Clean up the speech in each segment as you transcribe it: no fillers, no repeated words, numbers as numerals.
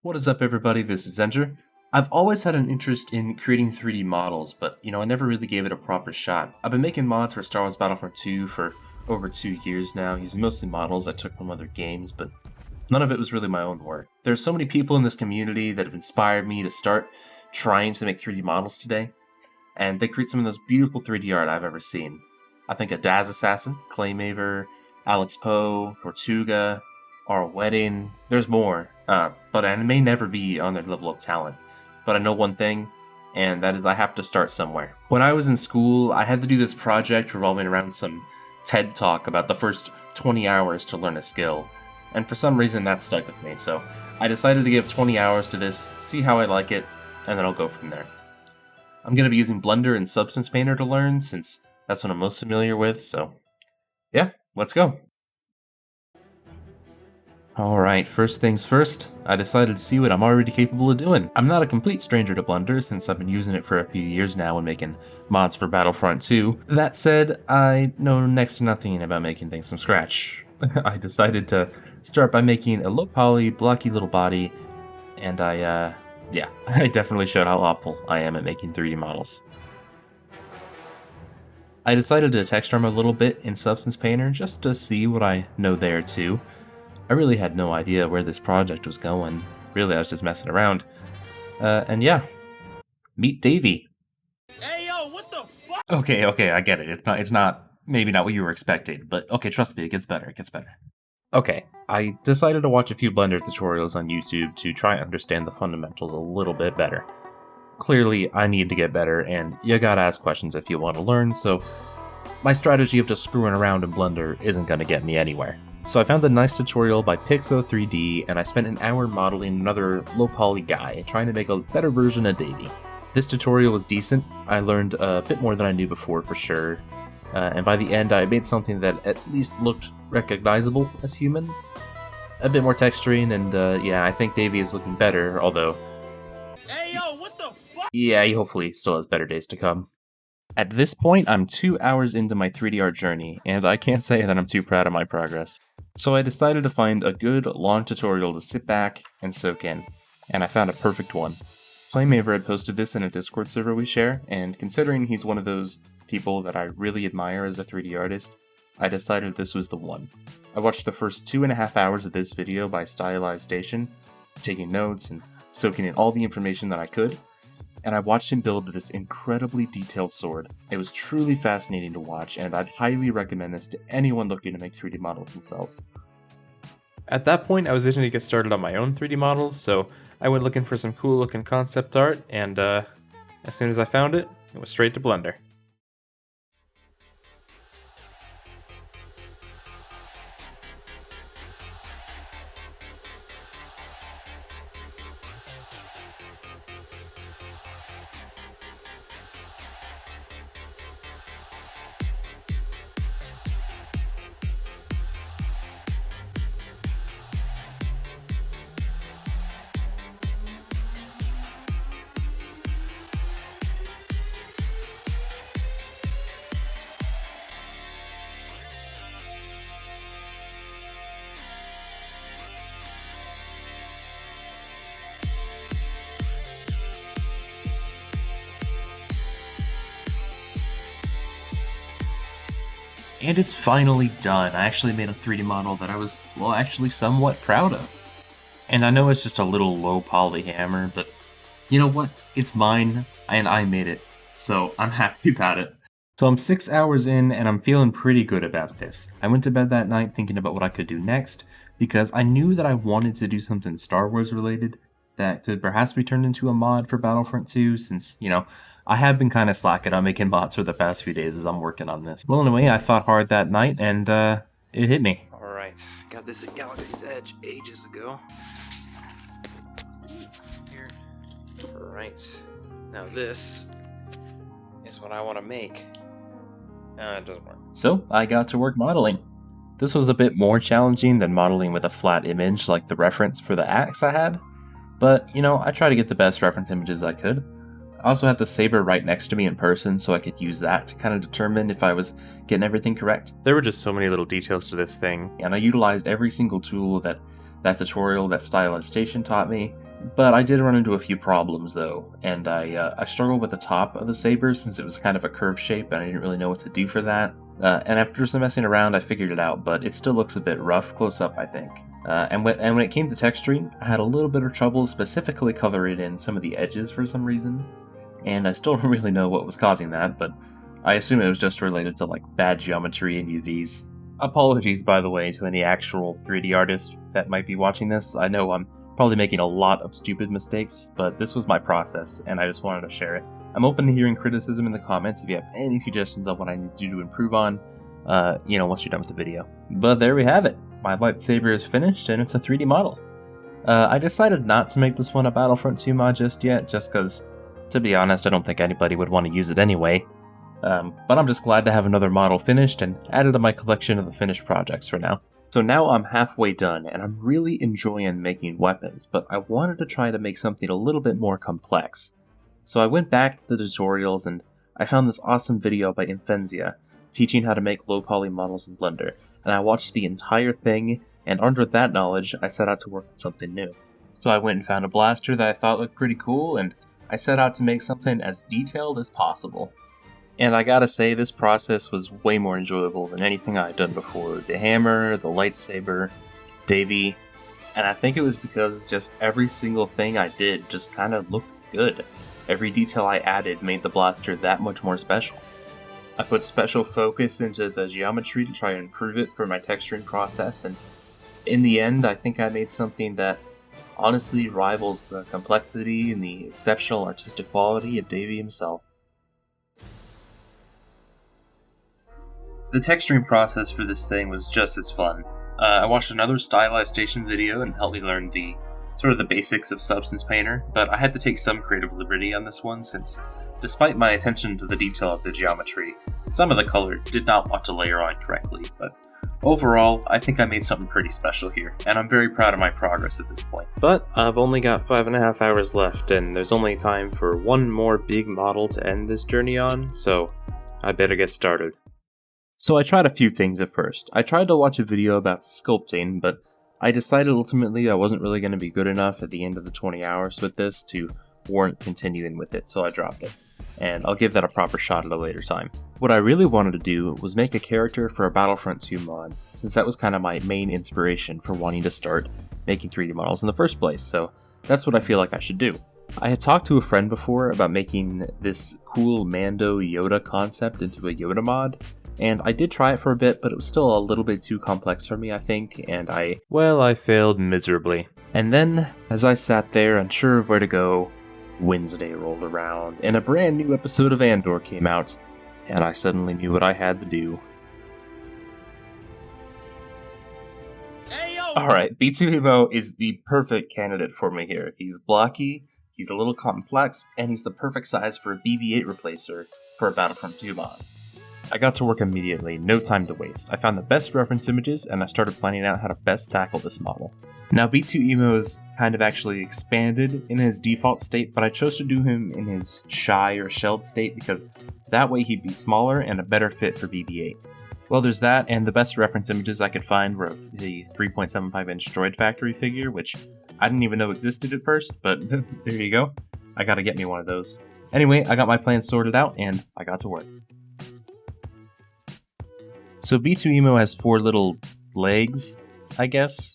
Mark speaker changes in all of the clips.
Speaker 1: What is up, everybody? This is Zenjer. I've always had an interest in creating 3D models, but I never really gave it a proper shot. I've been making mods for Star Wars Battlefront 2 for over 2 years now, using mostly models I took from other games, but none of it was really my own work. There's so many people in this community that have inspired me to start trying to make 3D models today, and they create some of the most beautiful 3D art I've ever seen. I think of Daz Assassin, Claymaver, Alex Poe, Tortuga, Our Wedding. There's more, but I may never be on their level of talent. But I know one thing, and that is I have to start somewhere. When I was in school, I had to do this project revolving around some TED Talk about the first 20 hours to learn a skill. And for some reason that stuck with me, so I decided to give 20 hours to this, see how I like it, and then I'll go from there. I'm going to be using Blender and Substance Painter to learn, since that's what I'm most familiar with, so yeah, let's go. Alright, first things first, I decided to see what I'm already capable of doing. I'm not a complete stranger to Blender since I've been using it for a few years now and making mods for Battlefront 2. That said, I know next to nothing about making things from scratch. I decided to start by making a low poly, blocky little body, and I definitely showed how awful I am at making 3D models. I decided to texture them a little bit in Substance Painter just to see what I know there too. I really had no idea where this project was going. Really, I was just messing around. And yeah, meet Davey.
Speaker 2: Hey yo, what the fuck?
Speaker 1: Okay, I get it. It's not maybe not what you were expecting, but okay, trust me, it gets better. Okay, I decided to watch a few Blender tutorials on YouTube to try and understand the fundamentals a little bit better. Clearly, I need to get better, and you gotta ask questions if you want to learn, so my strategy of just screwing around in Blender isn't gonna get me anywhere. So I found a nice tutorial by Pixo3D, and I spent an hour modeling another low-poly guy, trying to make a better version of Davey. This tutorial was decent. I learned a bit more than I knew before for sure, and by the end I made something that at least looked recognizable as human. A bit more texturing, and yeah, I think Davey is looking better, although...
Speaker 2: Hey yo, what the fuck?
Speaker 1: yeah, he hopefully still has better days to come. At this point, I'm 2 hours into my 3D art journey, and I can't say that I'm too proud of my progress. So I decided to find a good, long tutorial to sit back and soak in, and I found a perfect one. Claymaver had posted this in a Discord server we share, and considering he's one of those people that I really admire as a 3D artist, I decided this was the one. I watched the first 2.5 hours of this video by Stylized Station, taking notes and soaking in all the information that I could, and I watched him build this incredibly detailed sword. It was truly fascinating to watch, and I'd highly recommend this to anyone looking to make 3D models themselves. At that point, I was itching to get started on my own 3D models, so I went looking for some cool looking concept art, and as soon as I found it, it was straight to Blender. And it's finally done. I actually made a 3D model that I was, well, actually somewhat proud of. And I know it's just a little low poly hammer, but you know what? It's mine, and I made it. So I'm happy about it. So I'm 6 hours in, and I'm feeling pretty good about this. I went to bed that night thinking about what I could do next, because I knew that I wanted to do something Star Wars related that could perhaps be turned into a mod for Battlefront 2, since, I have been kind of slacking on making mods for the past few days as I'm working on this. Well, anyway, I thought hard that night, and it hit me.
Speaker 3: Alright, got this at Galaxy's Edge ages ago. Here. Alright, now this is what I want to make. It doesn't work.
Speaker 1: So, I got to work modeling. This was a bit more challenging than modeling with a flat image like the reference for the axe I had, but, I tried to get the best reference images I could. I also had the saber right next to me in person, so I could use that to kind of determine if I was getting everything correct. There were just so many little details to this thing, and I utilized every single tool that that tutorial that Stylization taught me, but I did run into a few problems though, and I struggled with the top of the saber since it was kind of a curved shape and I didn't really know what to do for that. And after some messing around, I figured it out, but it still looks a bit rough close up, I think. And when it came to texturing, I had a little bit of trouble specifically coloring in some of the edges for some reason, and I still don't really know what was causing that, but I assume it was just related to like bad geometry and UVs. Apologies, by the way, to any actual 3D artists that might be watching this. I know I'm probably making a lot of stupid mistakes, but this was my process, and I just wanted to share it. I'm open to hearing criticism in the comments if you have any suggestions on what I need to do to improve on, once you're done with the video. But there we have it. My lightsaber is finished, and it's a 3D model. I decided not to make this one a Battlefront 2 mod just yet, just because, to be honest, I don't think anybody would want to use it anyway. But I'm just glad to have another model finished and added to my collection of the finished projects for now. So now I'm halfway done, and I'm really enjoying making weapons, but I wanted to try to make something a little bit more complex. So I went back to the tutorials, and I found this awesome video by Infenzia, teaching how to make low-poly models in Blender, and I watched the entire thing, and armed with that knowledge, I set out to work on something new. So I went and found a blaster that I thought looked pretty cool, and I set out to make something as detailed as possible. And I gotta say, this process was way more enjoyable than anything I'd done before. The hammer, the lightsaber, Davey, and I think it was because just every single thing I did just kind of looked good. Every detail I added made the blaster that much more special. I put special focus into the geometry to try and improve it for my texturing process, and in the end, I think I made something that honestly rivals the complexity and the exceptional artistic quality of Davey himself. The texturing process for this thing was just as fun. I watched another Stylization video and helped me learn the basics of Substance Painter, but I had to take some creative liberty on this one since, despite my attention to the detail of the geometry, some of the color did not want to layer on correctly, but overall, I think I made something pretty special here, and I'm very proud of my progress at this point. But I've only got 5.5 hours left, and there's only time for one more big model to end this journey on, so I better get started. So I tried a few things at first. I tried to watch a video about sculpting, but I decided ultimately I wasn't really going to be good enough at the end of the 20 hours with this to warrant continuing with it, so I dropped it. And I'll give that a proper shot at a later time. What I really wanted to do was make a character for a Battlefront 2 mod, since that was kind of my main inspiration for wanting to start making 3D models in the first place, so that's what I feel like I should do. I had talked to a friend before about making this cool Mando Yoda concept into a Yoda mod, and I did try it for a bit, but it was still a little bit too complex for me, I think, and I failed miserably. And then, as I sat there unsure of where to go, Wednesday rolled around, and a brand new episode of Andor came out, and I suddenly knew what I had to do. Alright, B2 Emo is the perfect candidate for me here. He's blocky, he's a little complex, and he's the perfect size for a BB-8 replacer for a Battlefront 2 mod. I got to work immediately, no time to waste. I found the best reference images, and I started planning out how to best tackle this model. Now, B2 Emo is kind of actually expanded in his default state, but I chose to do him in his shy or shelled state because that way he'd be smaller and a better fit for BB-8. Well, there's that, and the best reference images I could find were of the 3.75-inch Droid Factory figure, which I didn't even know existed at first, but there you go. I gotta get me one of those. Anyway, I got my plans sorted out, and I got to work. So B2 Emo has 4 little legs, I guess,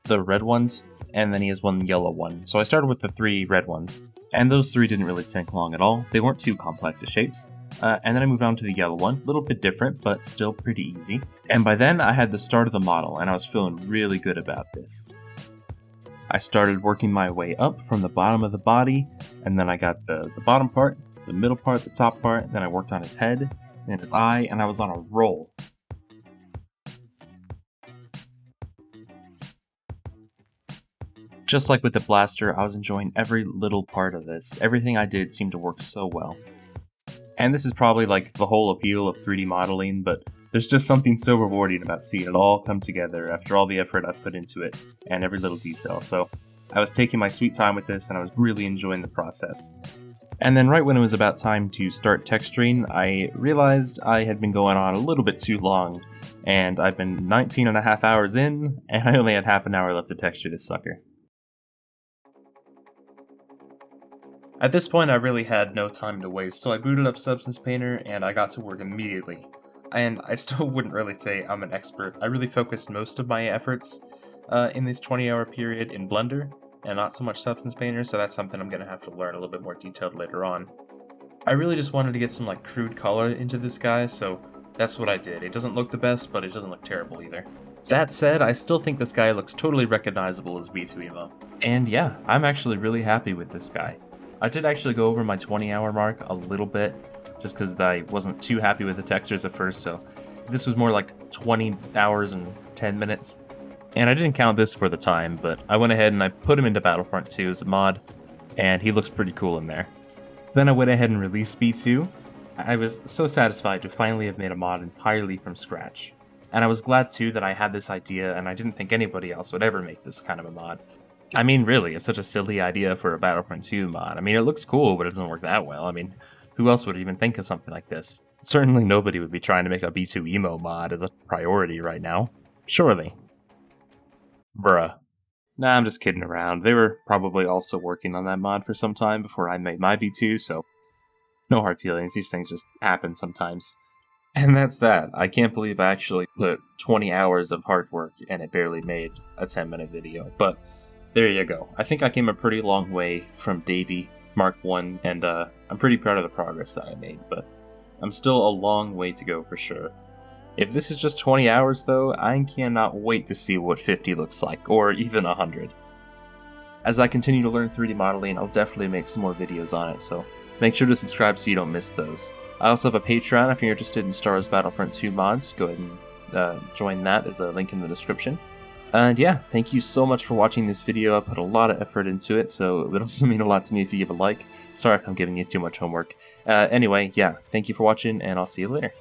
Speaker 1: the red ones, and then he has one yellow one. So I started with the 3 red ones, and those 3 didn't really take long at all. They weren't too complex of shapes. And then I moved on to the yellow one, a little bit different, but still pretty easy. And by then I had the start of the model, and I was feeling really good about this. I started working my way up from the bottom of the body, and then I got the bottom part, the middle part, the top part, and then I worked on his head and his eye, and I was on a roll. Just like with the blaster, I was enjoying every little part of this. Everything I did seemed to work so well. And this is probably like the whole appeal of 3D modeling, but there's just something so rewarding about seeing it all come together after all the effort I've put into it and every little detail. So I was taking my sweet time with this and I was really enjoying the process. And then right when it was about time to start texturing, I realized I had been going on a little bit too long, and I've been 19 and a half hours in, and I only had half an hour left to texture this sucker. At this point, I really had no time to waste, so I booted up Substance Painter and I got to work immediately. And I still wouldn't really say I'm an expert. I really focused most of my efforts in this 20-hour period in Blender, and not so much Substance Painter, so that's something I'm going to have to learn a little bit more detailed later on. I really just wanted to get some crude color into this guy, so that's what I did. It doesn't look the best, but it doesn't look terrible either. That said, I still think this guy looks totally recognizable as B2Emo. And yeah, I'm actually really happy with this guy. I did actually go over my 20-hour mark a little bit, just because I wasn't too happy with the textures at first, so this was more like 20 hours and 10 minutes. And I didn't count this for the time, but I went ahead and I put him into Battlefront 2 as a mod, and he looks pretty cool in there. Then I went ahead and released B2. I was so satisfied to finally have made a mod entirely from scratch. And I was glad too that I had this idea, and I didn't think anybody else would ever make this kind of a mod. I mean, really, it's such a silly idea for a Battlefront 2 mod. I mean, it looks cool, but it doesn't work that well. I mean, who else would even think of something like this? Certainly nobody would be trying to make a B2Emo mod as a priority right now. Surely. Bruh. Nah, I'm just kidding around. They were probably also working on that mod for some time before I made my B2, so no hard feelings. These things just happen sometimes. And that's that. I can't believe I actually put 20 hours of hard work and it barely made a 10-minute video, but there you go. I think I came a pretty long way from Davey Mark 1, and I'm pretty proud of the progress that I made, but I'm still a long way to go for sure. If this is just 20 hours though, I cannot wait to see what 50 looks like, or even 100. As I continue to learn 3D modeling, I'll definitely make some more videos on it, so make sure to subscribe so you don't miss those. I also have a Patreon if you're interested in Star Wars Battlefront 2 mods. Go ahead and join that. There's a link in the description. And yeah, thank you so much for watching this video. I put a lot of effort into it, so it would also mean a lot to me if you give a like. Sorry if I'm giving you too much homework. Anyway, yeah, thank you for watching, and I'll see you later.